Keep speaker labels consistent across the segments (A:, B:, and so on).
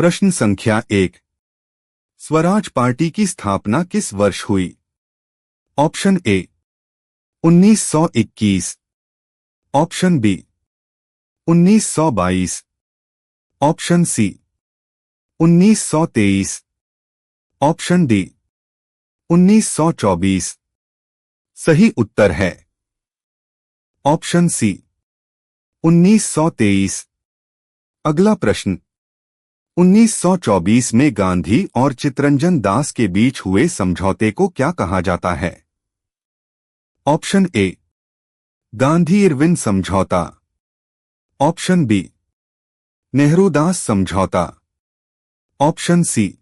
A: प्रश्न संख्या 1। स्वराज पार्टी की स्थापना किस वर्ष हुई? Option A 1921, option B 1922, option C 1923, option D 1924। सही उत्तर है ऑप्शन सी 1923। अगला प्रश्न, 1924 में गांधी और चित्तरंजन दास के बीच हुए समझौते को क्या कहा जाता है? ऑप्शन ए गांधी-इरविन समझौता, ऑप्शन बी नेहरू-दास समझौता, ऑप्शन सी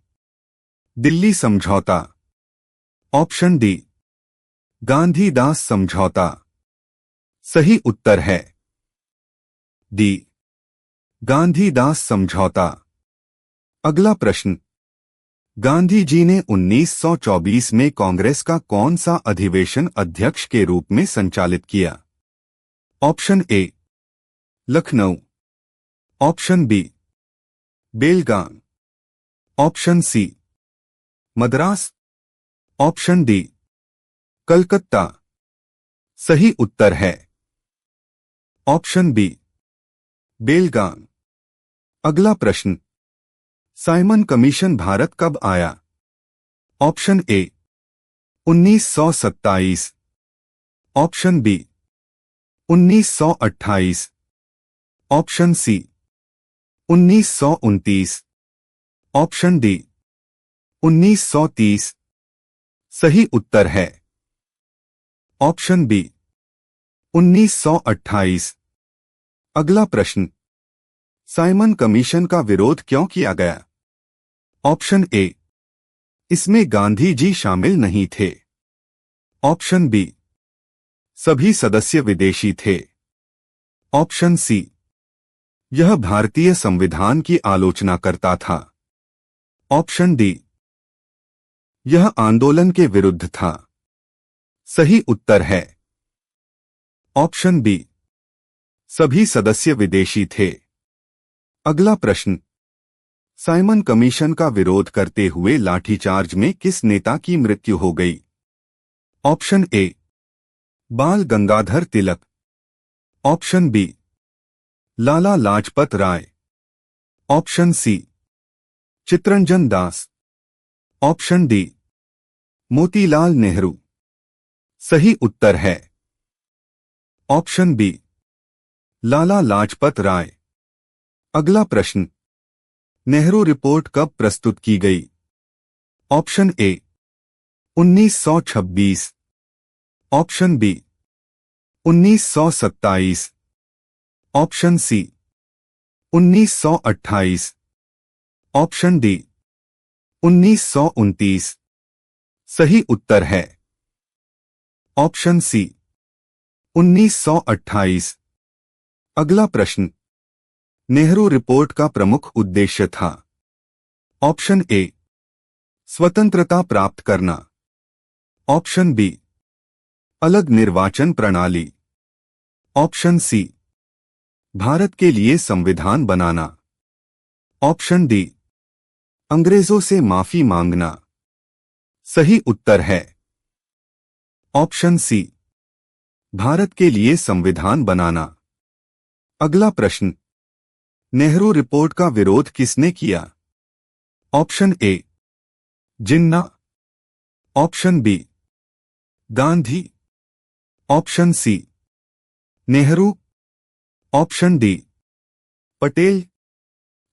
A: दिल्ली समझौता, ऑप्शन डी गांधी-दास समझौता। सही उत्तर है डी गांधी-दास समझौता। अगला प्रश्न, गांधी जी ने 1924 में कांग्रेस का कौन सा अधिवेशन अध्यक्ष के रूप में संचालित किया? Option A Lucknow, option B Belgaum, option C Madras, option D Calcutta. सही उत्तर है ऑप्शन बी बेलगाम। अगला प्रश्न, साइमन कमीशन भारत कब आया? Option A 1927, option B 1928, option C 1929, option D 1930। सही उत्तर है ऑप्शन बी 1928। अगला प्रश्न, साइमन कमीशन का विरोध क्यों किया गया? ऑप्शन ए इसमें गांधी जी शामिल नहीं थे, ऑप्शन बी सभी सदस्य विदेशी थे, ऑप्शन सी यह भारतीय संविधान की आलोचना करता था, ऑप्शन डी यह आंदोलन के विरुद्ध था। सही उत्तर है ऑप्शन बी सभी सदस्य विदेशी थे। अगला प्रश्न, साइमन कमीशन का विरोध करते हुए लाठीचार्ज में किस नेता की मृत्यु हो गई? Option A Bal Gangadhar Tilak, option B Lala Lajpat Rai, option C Chittaranjan Das, option D Motilal Nehru. सही उत्तर है ऑप्शन बी लाला लाजपत राय। अगला प्रश्न, नेहरू रिपोर्ट कब प्रस्तुत की गई? Option A 1926, option B 1927, option C 1928, option D 1929। सही उत्तर है ऑप्शन सी 1928। अगला प्रश्न, नेहरू रिपोर्ट का प्रमुख उद्देश्य था? ऑप्शन ए स्वतंत्रता प्राप्त करना, ऑप्शन बी अलग निर्वाचन प्रणाली, ऑप्शन सी भारत के लिए संविधान बनाना, ऑप्शन डी अंग्रेजों से माफी मांगना। सही उत्तर है ऑप्शन सी भारत के लिए संविधान बनाना। अगला प्रश्न, नेहरू रिपोर्ट का विरोध किसने किया? Option A Jinnah, option B Gandhi, option C Nehru, option D Patel.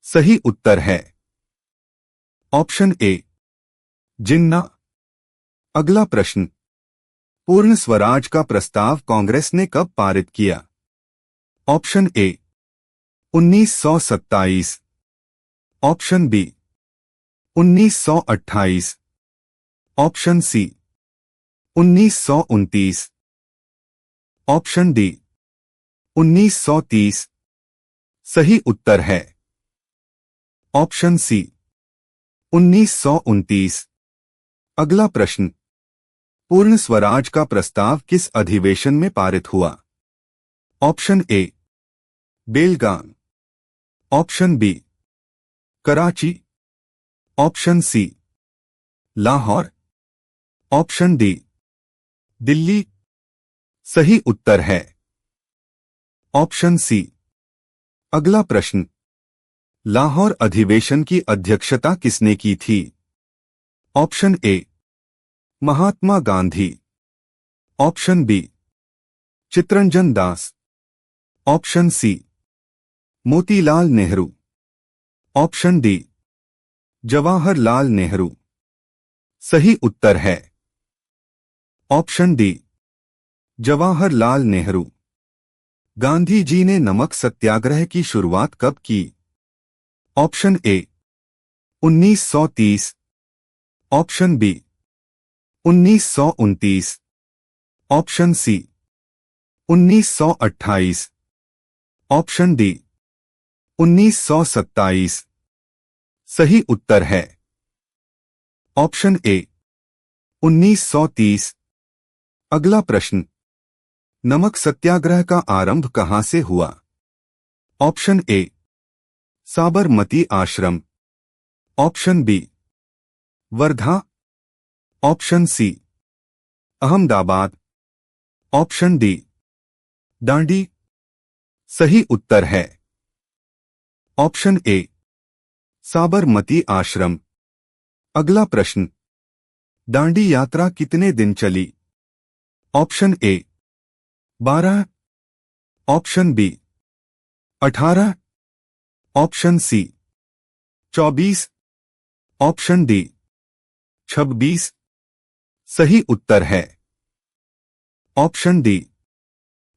A: सही उत्तर है ऑप्शन ए जिन्ना। अगला प्रश्न, पूर्ण स्वराज का प्रस्ताव कांग्रेस ने कब पारित किया? Option A 1927, option B 1928, option C 1929, option D 1930। सही उत्तर है ऑप्शन सी 1929। अगला प्रश्न, पूर्ण स्वराज का प्रस्ताव किस अधिवेशन में पारित हुआ? Option A Belgaum, option B Karachi. Option C Lahore. Option D Delhi. सही उत्तर है ऑप्शन सी। अगला प्रश्न, लाहौर अधिवेशन की अध्यक्षता किसने की थी? Option A Mahatma Gandhi. Option B Chittaranjan Das. Option C Motilal Nehru. Option D Jawaharlal Nehru. सही उत्तर है ऑप्शन डी जवाहरलाल नेहरू। गांधी जी ने नमक सत्याग्रह की शुरुआत कब की? Option A 1930। Option B 1929। Option C 1928। Option D 1927। सही उत्तर है ऑप्शन ए 1930। अगला प्रश्न, नमक सत्याग्रह का आरंभ कहां से हुआ? Option A Sabarmati Ashram. Option B Wardha. Option C Ahmedabad. Option D Dandi. सही उत्तर है ऑप्शन ए साबरमती आश्रम। अगला प्रश्न, दांडी यात्रा कितने दिन चली? Option A 12। Option B 18। Option C 24। Option D 26। सही उत्तर है ऑप्शन डी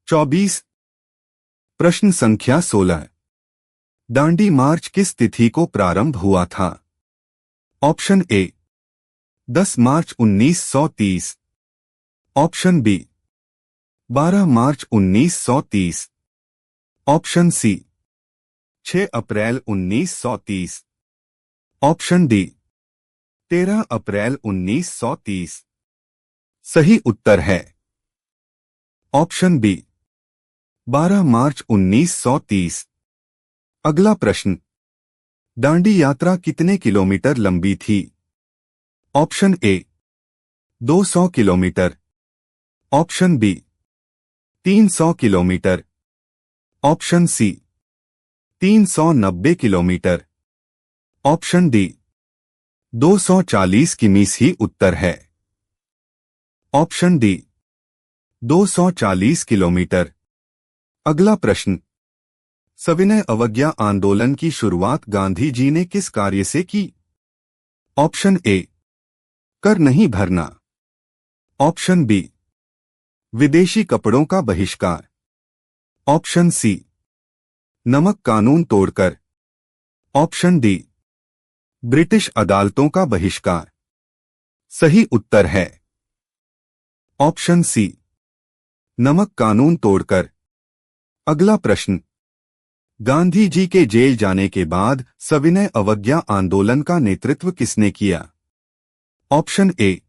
A: 24। प्रश्न संख्या 16, दांडी मार्च किस तिथि को प्रारंभ हुआ था? ऑप्शन ए 10 मार्च 1930। ऑप्शन बी 12 मार्च 1930। ऑप्शन सी 6 अप्रैल 1930। ऑप्शन डी 13 अप्रैल 1930। सही उत्तर है ऑप्शन बी 12 मार्च 1930। अगला प्रश्न, दांडी यात्रा कितने किलोमीटर लंबी थी? Option A 200 kilometre. Option B 300 kilometre. Option C 390 kilometre. Option D 240 किमी। ही उत्तर है ऑप्शन डी 240 किलोमीटर। अगला प्रश्न, सविनय अवज्ञा आंदोलन की शुरुआत गांधी जी ने किस कार्य से की? ऑप्शन ए कर नहीं भरना। ऑप्शन बी विदेशी कपड़ों का बहिष्कार। ऑप्शन सी नमक कानून तोड़कर। ऑप्शन डी ब्रिटिश अदालतों का बहिष्कार। सही उत्तर है ऑप्शन सी नमक कानून तोड़कर। अगला प्रश्न, गांधी जी के जेल जाने के बाद सविनय अवज्ञा आंदोलन का नेतृत्व किसने किया? Option A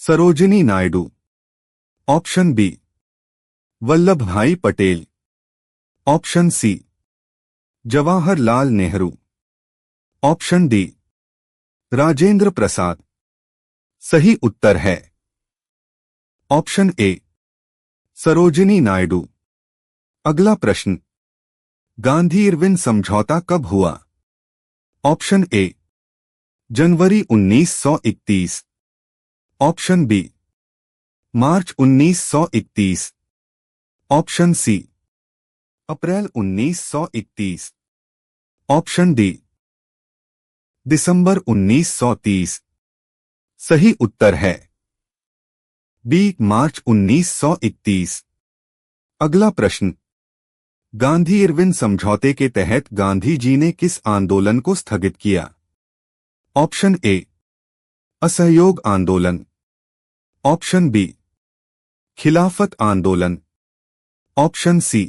A: Sarojini Naidu. Option B Vallabhbhai Patel. Option C Jawaharlal Nehru. Option D Rajendra Prasad. सही उत्तर है ऑप्शन ए सरोजिनी नायडू। अगला प्रश्न, गांधी इरविन समझौता कब हुआ? ऑप्शन ए जनवरी 1931। ऑप्शन बी मार्च 1931। ऑप्शन सी अप्रैल 1931। ऑप्शन डी दिसंबर 1930। सही उत्तर है बी मार्च 1931। अगला प्रश्न, गांधी इरविन समझौते के तहत गांधी जी ने किस आंदोलन को स्थगित किया? ऑप्शन ए असहयोग आंदोलन। ऑप्शन बी खिलाफत आंदोलन। ऑप्शन सी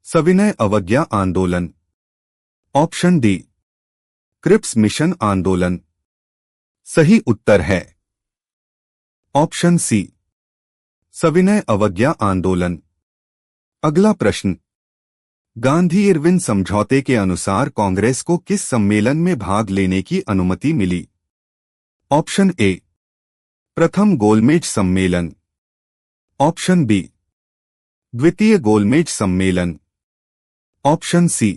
A: सविनय अवज्ञा आंदोलन। ऑप्शन डी क्रिप्स मिशन आंदोलन। सही उत्तर है ऑप्शन सी सविनय अवज्ञा आंदोलन। अगला प्रश्न, गांधी इरविन समझौते के अनुसार कांग्रेस को किस सम्मेलन में भाग लेने की अनुमति मिली? ऑप्शन ए, प्रथम गोलमेज सम्मेलन। ऑप्शन बी, द्वितीय गोलमेज सम्मेलन। ऑप्शन सी,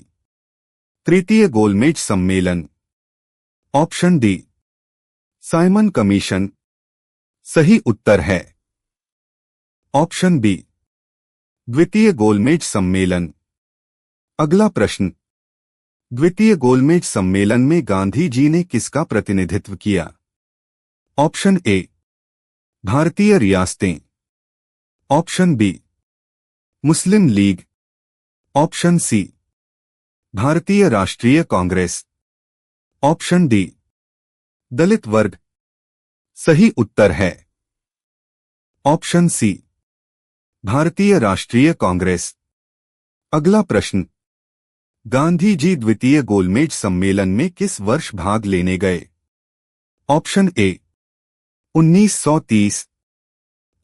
A: तृतीय गोलमेज सम्मेलन। Option D, Simon commission. सही उत्तर है ऑप्शन बी, द्वितीय गोलमेज सम्मेलन। अगला प्रश्न, द्वितीय गोलमेज सम्मेलन में गांधी जी ने किसका प्रतिनिधित्व किया? ऑप्शन ए, भारतीय रियासतें। ऑप्शन बी, मुस्लिम लीग। ऑप्शन सी, भारतीय राष्ट्रीय कांग्रेस। ऑप्शन डी, दलित वर्ग। सही उत्तर है ऑप्शन सी, भारतीय राष्ट्रीय कांग्रेस। अगला प्रश्न, गांधी जी द्वितीय गोलमेज सम्मेलन में किस वर्ष भाग लेने गए? Option A, 1930।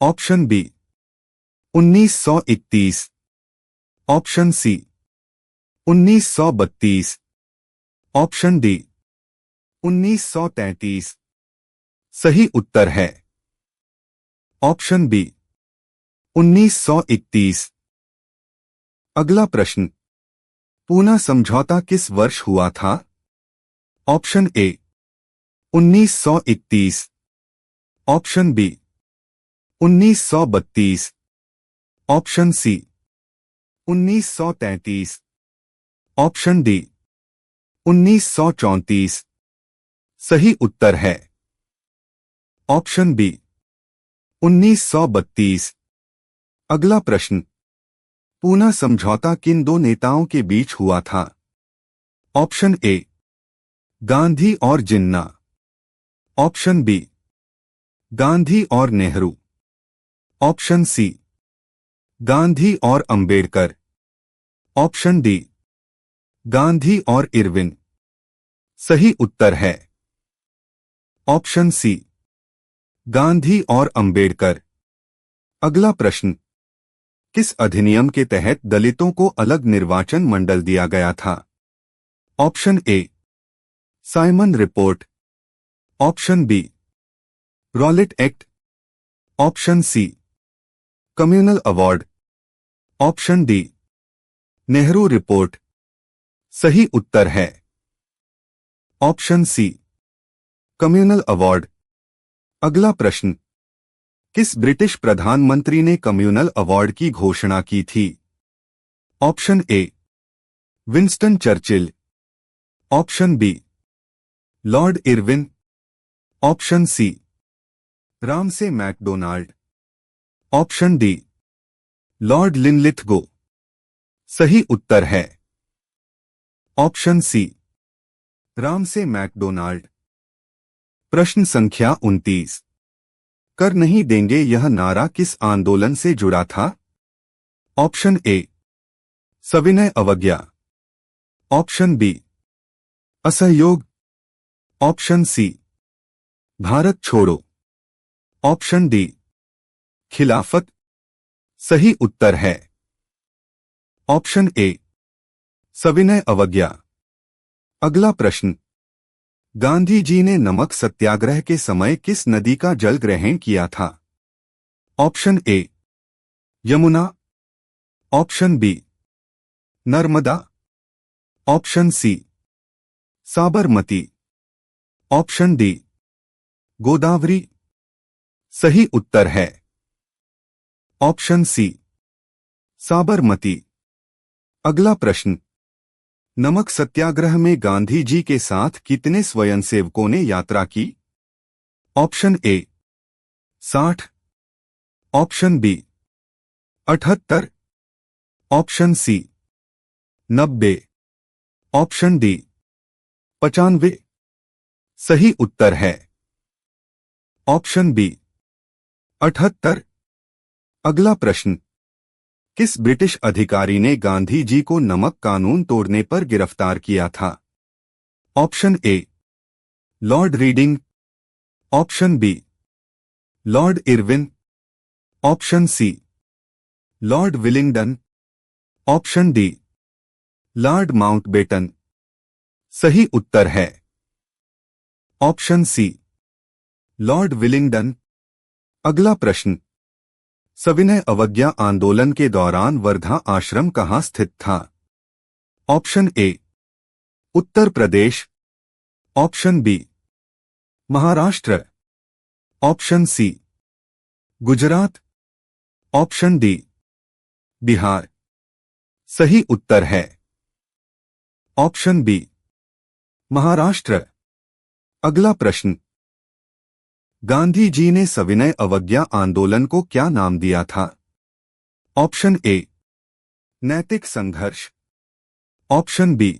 A: Option B, 1931। Option C, 1932। Option D, 1933। सही उत्तर है ऑप्शन बी, 1931। अगला प्रश्न, पूना समझौता किस वर्ष हुआ था? Option A, 1931। Option B, 1932। Option C, 1933। Option D, 1934। सही उत्तर है ऑप्शन बी, 1932। अगला प्रश्न, पूना समझौता किन दो नेताओं के बीच हुआ था? ऑप्शन ए, गांधी और जिन्ना। ऑप्शन बी, गांधी और नेहरू। ऑप्शन सी, गांधी और अंबेडकर। ऑप्शन डी, गांधी और इरविन। सही उत्तर है ऑप्शन सी, गांधी और अंबेडकर। अगला प्रश्न, किस अधिनियम के तहत दलितों को अलग निर्वाचन मंडल दिया गया था? Option A, Simon report. Option B, Rowlatt act. Option C, communal award. Option D, Nehru report. सही उत्तर है ऑप्शन सी, कम्युनल अवार्ड। अगला प्रश्न, किस ब्रिटिश प्रधानमंत्री ने कम्युनल अवार्ड की घोषणा की थी? Option A, Winston Churchill. Option B, lord Irwin. Option C, Ramsay MacDonald. Option D, lord Linlithgow. सही उत्तर है ऑप्शन सी, रामसे मैकडोनाल्ड। प्रश्न संख्या 29, कर नहीं देंगे यह नारा किस आंदोलन से जुड़ा था? ऑप्शन ए, सविनय अवज्ञा। ऑप्शन बी, असहयोग। ऑप्शन सी, भारत छोड़ो। ऑप्शन डी, खिलाफत। सही उत्तर है ऑप्शन ए, सविनय अवज्ञा। अगला प्रश्न, गांधी जी ने नमक सत्याग्रह के समय किस नदी का जल ग्रहण किया था? Option A, Yamuna. Option B, Narmada. Option C, Sabarmati. Option D, Godavari. सही उत्तर है ऑप्शन सी, साबरमती। अगला प्रश्न, नमक सत्याग्रह में गांधी जी के साथ कितने स्वयंसेवकों ने यात्रा की? Option A, 60। Option B, 78। Option C, 90। Option D, 95। सही उत्तर है ऑप्शन बी, 78। अगला प्रश्न, किस ब्रिटिश अधिकारी ने गांधी जी को नमक कानून तोड़ने पर गिरफ्तार किया था? Option A, lord Reading. Option B, lord Irwin. Option C, lord Willingdon. Option D, lord Mountbatten. सही उत्तर है ऑप्शन सी लॉर्ड विलिंगडन। अगला प्रश्न, सविनय अवज्ञा आंदोलन के दौरान वर्धा आश्रम कहाँ स्थित था? Option A Uttar Pradesh, option B Maharashtra, option C Gujarat, option D Bihar. सही उत्तर है ऑप्शन बी महाराष्ट्र। अगला प्रश्न, गांधी जी ने सविनय अवज्ञा आंदोलन को क्या नाम दिया था? ऑप्शन ए नैतिक संघर्ष, ऑप्शन बी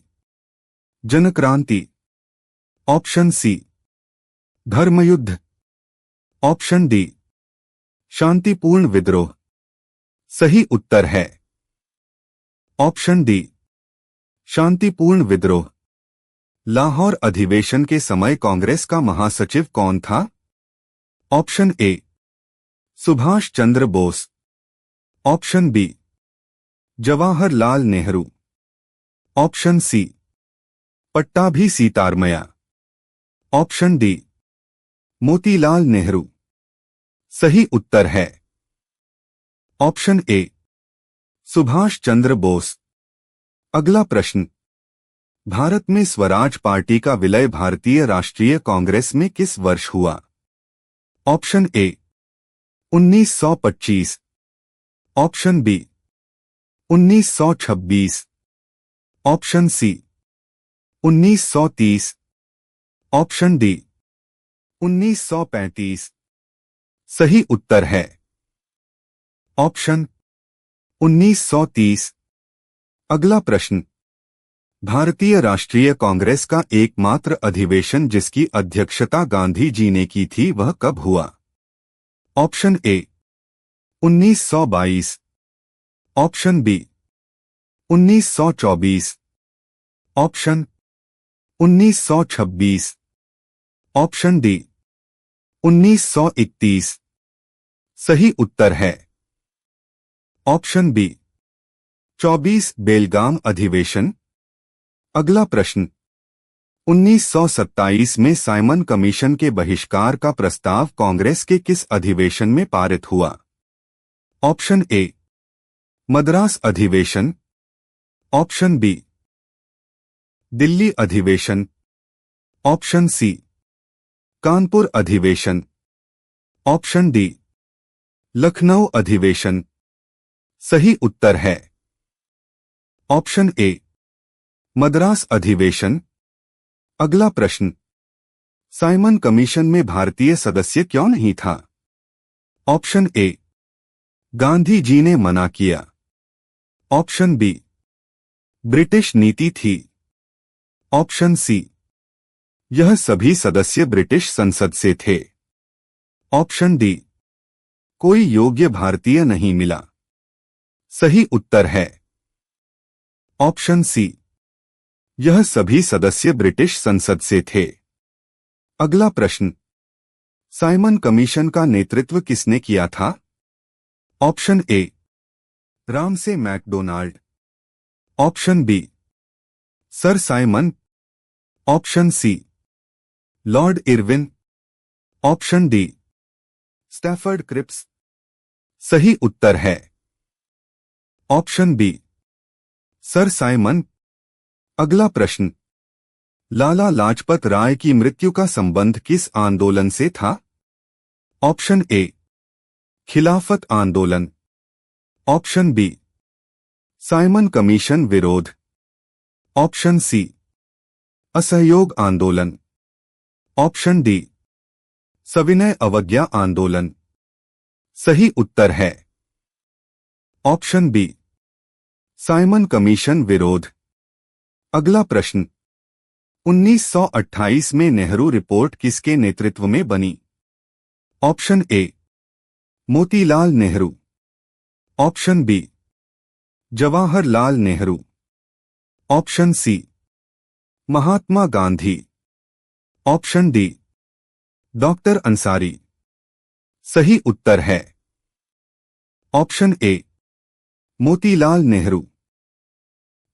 A: जनक्रांति, ऑप्शन सी धर्मयुद्ध, ऑप्शन डी शांतिपूर्ण विद्रोह। सही उत्तर है ऑप्शन डी शांतिपूर्ण विद्रोह। लाहौर अधिवेशन के समय कांग्रेस का महासचिव कौन था? Option A Subhash Chandra Bose, option B Jawaharlal Nehru, option C Pattabhi Sitaramayya, option D Motilal Nehru. सही उत्तर है ऑप्शन ए सुभाष चंद्र बोस। अगला प्रश्न, भारत में स्वराज पार्टी का विलय भारतीय राष्ट्रीय कांग्रेस में किस वर्ष हुआ? Option A 1925, option B 1926, option C 1930, option D 1935। सही उत्तर है ऑप्शन 1930। अगला प्रश्न, भारतीय राष्ट्रीय कांग्रेस का एकमात्र अधिवेशन जिसकी अध्यक्षता गांधी जी ने की थी वह कब हुआ? Option A 1922, option B 1924, option 1926, option D 1931। सही उत्तर है ऑप्शन बी 24 बेलगाम अधिवेशन। अगला प्रश्न, 1927 में साइमन कमीशन के बहिष्कार का प्रस्ताव कांग्रेस के किस अधिवेशन में पारित हुआ? ऑप्शन ए मद्रास अधिवेशन, ऑप्शन बी दिल्ली अधिवेशन, ऑप्शन सी कानपुर अधिवेशन, ऑप्शन डी लखनऊ अधिवेशन। सही उत्तर है ऑप्शन ए मद्रास अधिवेशन। अगला प्रश्न, साइमन कमीशन में भारतीय सदस्य क्यों नहीं था? ऑप्शन ए गांधी जी ने मना किया, ऑप्शन बी ब्रिटिश नीति थी, ऑप्शन सी यह सभी सदस्य ब्रिटिश संसद से थे, ऑप्शन डी कोई योग्य भारतीय नहीं मिला। सही उत्तर है ऑप्शन सी यह सभी सदस्य ब्रिटिश संसद से थे। अगला प्रश्न, साइमन कमीशन का नेतृत्व किसने किया था? Option A Ramsay MacDonald, option B sir Simon, option C lord Irwin, option D Stafford Cripps. सही उत्तर है ऑप्शन बी सर साइमन। अगला प्रश्न, लाला लाजपत राय की मृत्यु का संबंध किस आंदोलन से था? ऑप्शन ए खिलाफत आंदोलन, ऑप्शन बी साइमन कमीशन विरोध, ऑप्शन सी असहयोग आंदोलन, ऑप्शन डी सविनय अवज्ञा आंदोलन। सही उत्तर है ऑप्शन बी साइमन कमीशन विरोध। अगला प्रश्न, 1928 में नेहरू रिपोर्ट किसके नेतृत्व में बनी? Option A Motilal Nehru, option B Jawaharlal Nehru, option C Mahatma Gandhi, option D doctor Ansari. सही उत्तर है ऑप्शन ए मोतीलाल नेहरू।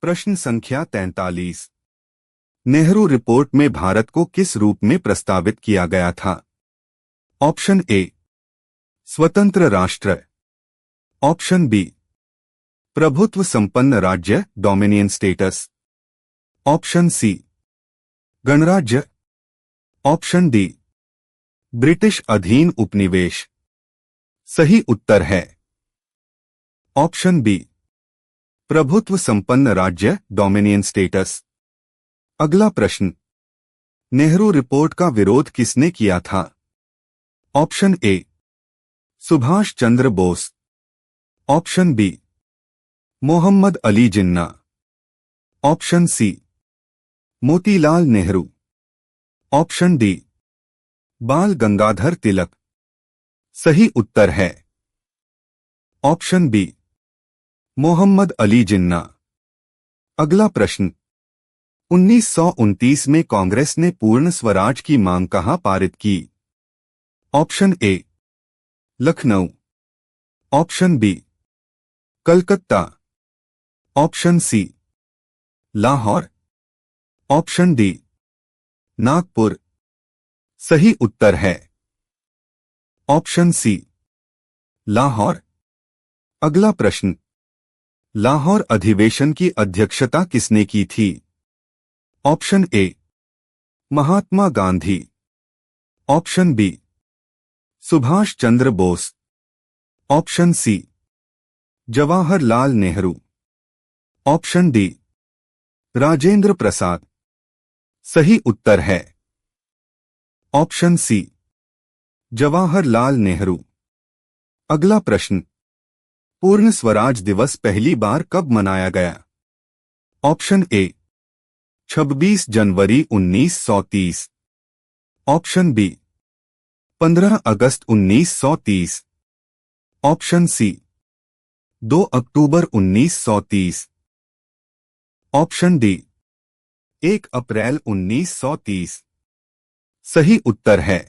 A: प्रश्न संख्या 43। नेहरू रिपोर्ट में भारत को किस रूप में प्रस्तावित किया गया था? ऑप्शन ए स्वतंत्र राष्ट्र, ऑप्शन बी प्रभुत्व संपन्न राज्य डोमिनियन स्टेटस, ऑप्शन सी गणराज्य, ऑप्शन डी ब्रिटिश अधीन उपनिवेश। सही उत्तर है ऑप्शन बी प्रभुत्व संपन्न राज्य डोमिनियन स्टेटस। अगला प्रश्न, नेहरू रिपोर्ट का विरोध किसने किया था? Option A Subhash Chandra Bose, option B Mohammad Ali Jinnah, option C Motilal Nehru, option D Bal Gangadhar Tilak. सही उत्तर है ऑप्शन बी मोहम्मद अली जिन्ना। अगला प्रश्न, 1929 में कांग्रेस ने पूर्ण स्वराज की मांग कहां पारित की? Option A Lucknow, option B Calcutta, option C Lahore, option D Nagpur. सही उत्तर है ऑप्शन सी लाहौर। अगला प्रश्न, लाहौर अधिवेशन की अध्यक्षता किसने की थी? Option A Mahatma Gandhi, option B Subhash Chandra Bose, option C Jawaharlal Nehru, option D Rajendra Prasad. सही उत्तर है ऑप्शन सी जवाहरलाल नेहरू। अगला प्रश्न, पूर्ण स्वराज दिवस पहली बार कब मनाया गया? ऑप्शन ए 26 जनवरी 1930, ऑप्शन बी 15 अगस्त 1930, ऑप्शन सी 2 अक्टूबर 1930, ऑप्शन डी 1 अप्रैल 1930। सही उत्तर है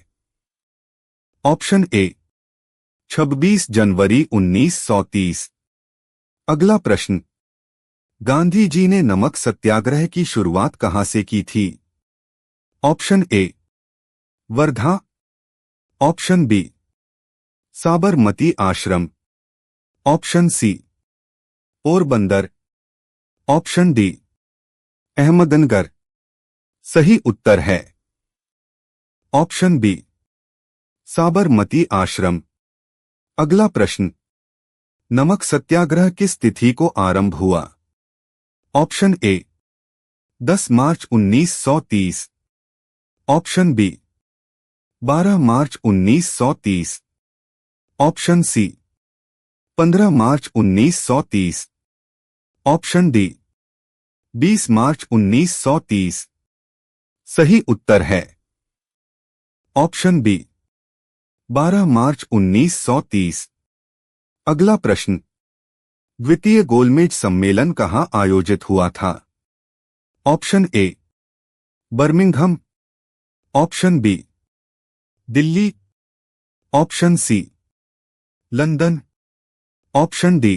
A: ऑप्शन ए 26 जनवरी 1930। अगला प्रश्न, गांधी जी ने नमक सत्याग्रह की शुरुआत कहां से की थी? Option A Wardha, option B Sabarmati Ashram, option C Porbandar, option D Ahmednagar. सही उत्तर है ऑप्शन बी साबरमती आश्रम। अगला प्रश्न, नमक सत्याग्रह किस तिथि को आरंभ हुआ? ऑप्शन ए 10 मार्च 1930, ऑप्शन बी 12 मार्च 1930, ऑप्शन सी 15 मार्च 1930, ऑप्शन डी 20 मार्च 1930। सही उत्तर है ऑप्शन बी 12 मार्च 1930। अगला प्रश्न, द्वितीय गोलमेज सम्मेलन कहां आयोजित हुआ था? Option A Birmingham, option B Delhi, option C London, option D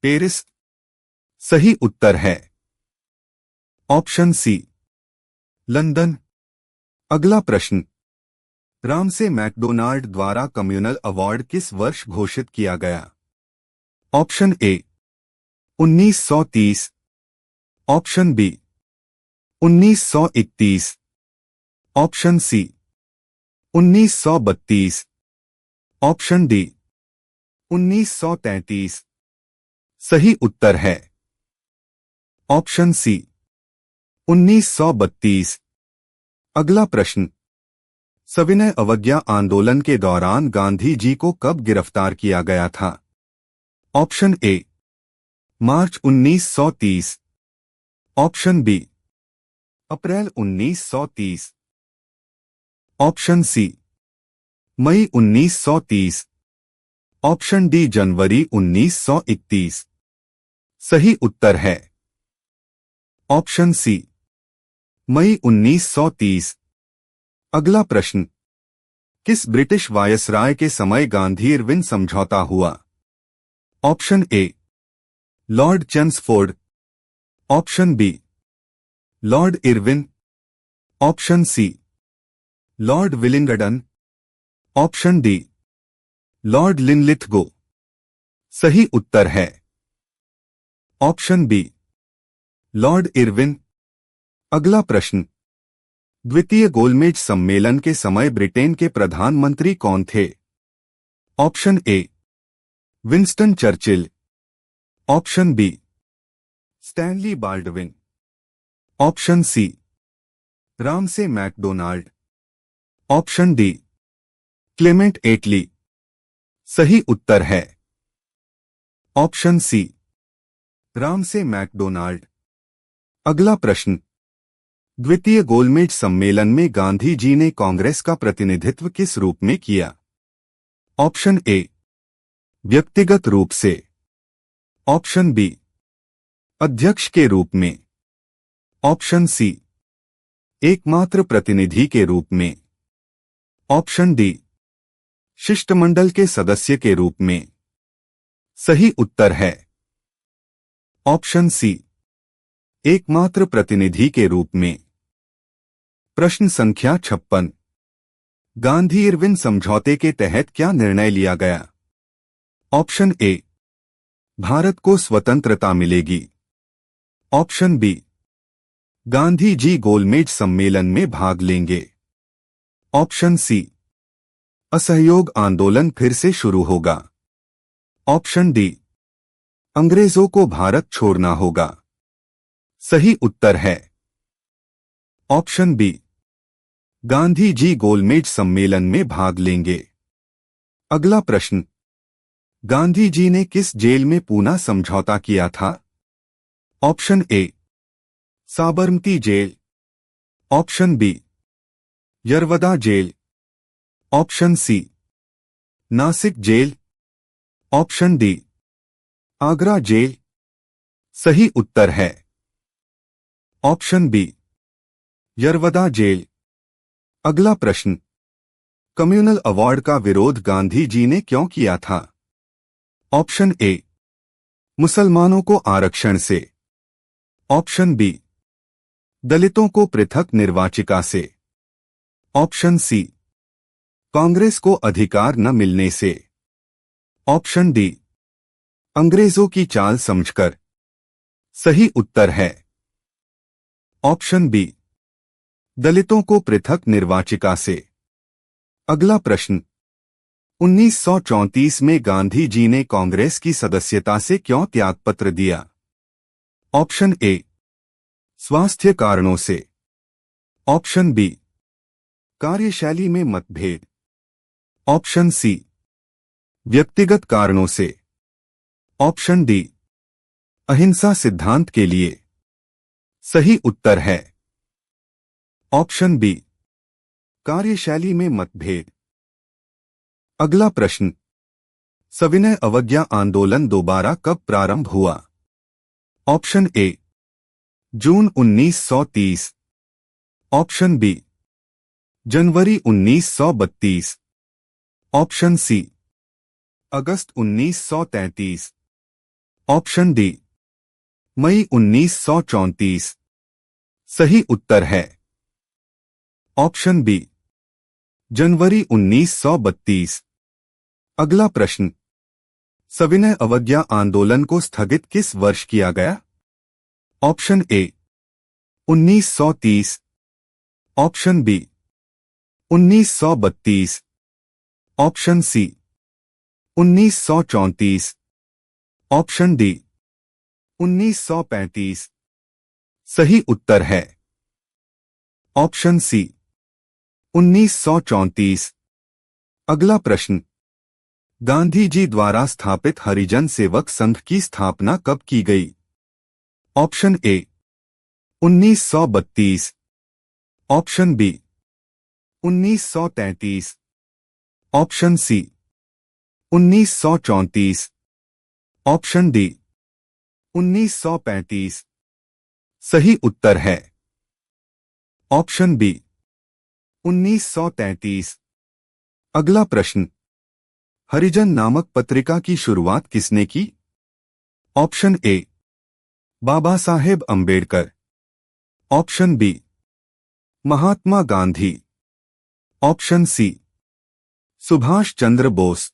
A: Paris. सही उत्तर है ऑप्शन सी लंदन। अगला प्रश्न, रामसे मैकडोनाल्ड द्वारा कम्युनल अवार्ड किस वर्ष घोषित किया गया? Option A 1930, option B 1931, option C 1932, option D 1933। सही उत्तर है ऑप्शन सी 1932। अगला प्रश्न, सविनय अवज्ञा आंदोलन के दौरान गांधी जी को कब गिरफ्तार किया गया था? ऑप्शन ए मार्च 1930, ऑप्शन बी अप्रैल 1930, ऑप्शन सी मई 1930, ऑप्शन डी जनवरी 1931। सही उत्तर है ऑप्शन सी मई 1930। अगला प्रश्न, किस ब्रिटिश वायसराय के समय गांधी इरविन समझौता हुआ? Option A lord Chelmsford, option B lord Irwin, option C lord Willingdon, option D lord Linlithgow. सही उत्तर है ऑप्शन बी लॉर्ड इरविन। अगला प्रश्न, द्वितीय गोलमेज सम्मेलन के समय ब्रिटेन के प्रधानमंत्री कौन थे? Option A Winston Churchill, option B Stanley Baldwin, option C Ramsay MacDonald, option D Clement Attlee. सही उत्तर है ऑप्शन सी रामसे मैकडोनाल्ड। अगला प्रश्न, द्वितीय गोलमेज सम्मेलन में गांधी जी ने कांग्रेस का प्रतिनिधित्व किस रूप में किया? ऑप्शन ए व्यक्तिगत रूप से, ऑप्शन बी अध्यक्ष के रूप में, ऑप्शन सी एकमात्र प्रतिनिधि के रूप में, ऑप्शन डी शिष्टमंडल के सदस्य के रूप में। सही उत्तर है ऑप्शन सी एकमात्र प्रतिनिधि के रूप में। प्रश्न संख्या 56, गांधी इरविन समझौते के तहत क्या निर्णय लिया गया? ऑप्शन ए भारत को स्वतंत्रता मिलेगी, ऑप्शन बी गांधी जी गोलमेज सम्मेलन में भाग लेंगे, ऑप्शन सी असहयोग आंदोलन फिर से शुरू होगा, ऑप्शन डी अंग्रेजों को भारत छोड़ना होगा। सही उत्तर है ऑप्शन बी गांधी जी गोलमेज सम्मेलन में भाग लेंगे। अगला प्रश्न, गांधी जी ने किस जेल में पूना समझौता किया था? Option A Sabarmati jail, option B Yerwada jail, option C Nashik jail, option D Agra jail. सही उत्तर है ऑप्शन बी यरवदा जेल। अगला प्रश्न, कम्युनल अवार्ड का विरोध गांधी जी ने क्यों किया था? ऑप्शन ए मुसलमानों को आरक्षण से, ऑप्शन बी दलितों को पृथक निर्वाचिका से, ऑप्शन सी कांग्रेस को अधिकार न मिलने से, ऑप्शन डी अंग्रेजों की चाल समझकर। सही उत्तर है ऑप्शन बी दलितों को पृथक निर्वाचिका से। अगला प्रश्न, 1934 में गांधी जी ने कांग्रेस की सदस्यता से क्यों त्यागपत्र दिया? ऑप्शन ए स्वास्थ्य कारणों से, ऑप्शन बी कार्यशैली में मतभेद, ऑप्शन सी व्यक्तिगत कारणों से, ऑप्शन डी अहिंसा सिद्धांत के लिए। सही उत्तर है ऑप्शन बी कार्यशैली में मतभेद। अगला प्रश्न, सविनय अवज्ञा आंदोलन दोबारा कब प्रारंभ हुआ? ऑप्शन ए जून 1930, ऑप्शन बी जनवरी 1932, ऑप्शन सी अगस्त 1933, ऑप्शन डी मई 1934। सही उत्तर है ऑप्शन बी जनवरी 1932। अगला प्रश्न, सविनय अवज्ञा आंदोलन को स्थगित किस वर्ष किया गया? Option A 1930, option B 1932, option C 1934, option D 1935। सही उत्तर है ऑप्शन सी 1934। अगला प्रश्न, गांधी जी द्वारा स्थापित हरिजन सेवक संघ की स्थापना कब की गई? Option A 1932, option B 1933, option C 1934, option D 1935। सही उत्तर है ऑप्शन बी 1933। अगला प्रश्न, हरिजन नामक पत्रिका की शुरुआत किसने की? Option A Baba Saheb Ambedkar. Option B Mahatma Gandhi. Option C Subhash Chandra Bose.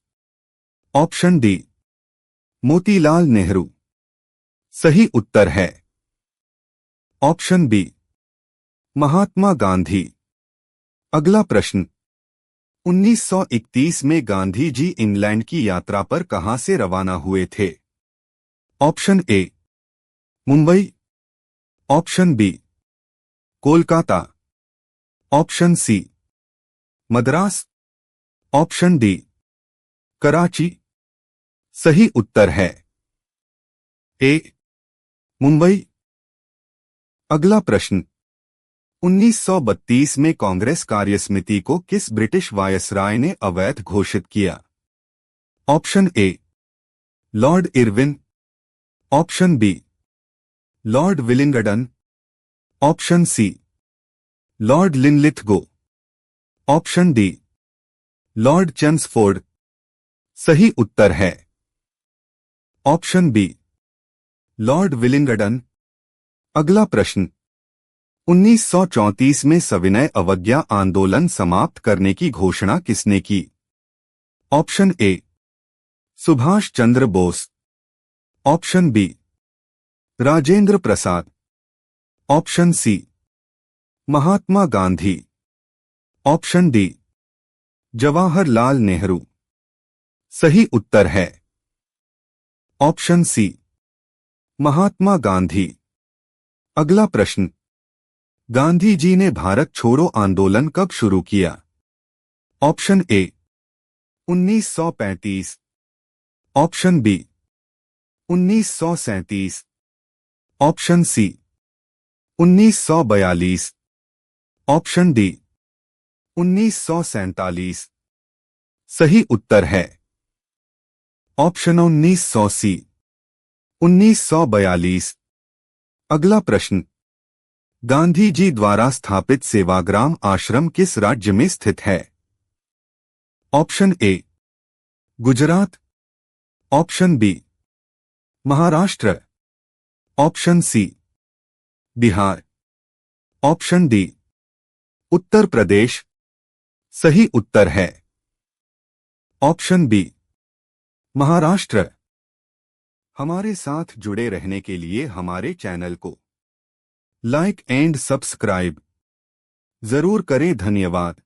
A: Option D Motilal Nehru. सही उत्तर है ऑप्शन बी महात्मा गांधी। अगला प्रश्न, 1931 में गांधी जी इंग्लैंड की यात्रा पर कहां से रवाना हुए थे? Option A Mumbai. Option B Kolkata. Option C Madras. Option D Karachi. सही उत्तर है ए मुंबई। अगला प्रश्न, 1932 में कांग्रेस कार्यसमिति को किस ब्रिटिश वायसराय ने अवैध घोषित किया? Option A lord Irwin. Option B lord Willingdon. Option C lord Linlithgow. Option D lord Chelmsford. सही उत्तर है ऑप्शन बी लॉर्ड विलिंगडन। अगला प्रश्न, 1934 में सविनय अवज्ञा आंदोलन समाप्त करने की घोषणा किसने की? Option A Subhash Chandra Bose. Option B Rajendra Prasad. Option C Mahatma Gandhi. Option D Jawaharlal Nehru. सही उत्तर है ऑप्शन सी महात्मा गांधी। अगला प्रश्न, गांधी जी ने भारत छोड़ो आंदोलन कब शुरू किया? Option A 1935। Option B 1937। Option C 1942। Option D 1947। सही उत्तर है ऑप्शन 1900 सी 1942। अगला प्रश्न, गांधी जी द्वारा स्थापित सेवाग्राम आश्रम किस राज्य में स्थित है? Option A Gujarat. Option B Maharashtra. Option C Bihar. Option D Uttar Pradesh. सही उत्तर है ऑप्शन बी महाराष्ट्र। हमारे साथ जुड़े रहने के लिए हमारे चैनल को लाइक एंड सब्सक्राइब जरूर करें। धन्यवाद।